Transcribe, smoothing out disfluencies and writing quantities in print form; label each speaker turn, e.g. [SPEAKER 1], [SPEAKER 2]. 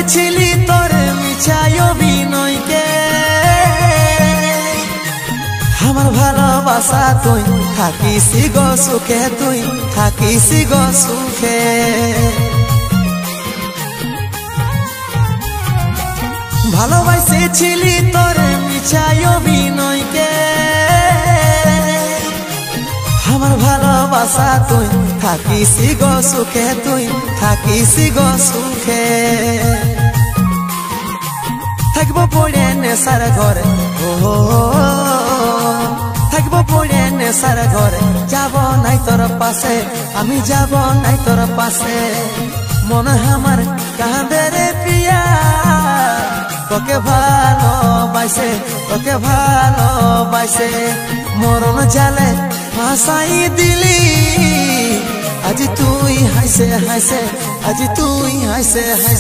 [SPEAKER 1] ভালোবাসেছিলি তোর মিছাই অভিনয়কে আমার ভালোবাসা তুই থাকিস গো সুখে তুই থাকিস গো সুখে ভালোবাসেছিলি তোর মিছাই অভিনয়কে আমার ভালোবাসা তুই থাকিস গো সুখে তুই থাকিস গো সুখে থাকবো পড়ে নেশার ঘরে থাকব পড়ে নেশার ঘরে যাব নাই তোর পাশে আমি যাব নাই তোর পাশে মন আমার কাঁদে রে পিয়া তোকে ভালোবাসে মরণ জালে ফাঁসাই দিলি আজ তুই হাসে হাসে আজ তুই হাসে হাসে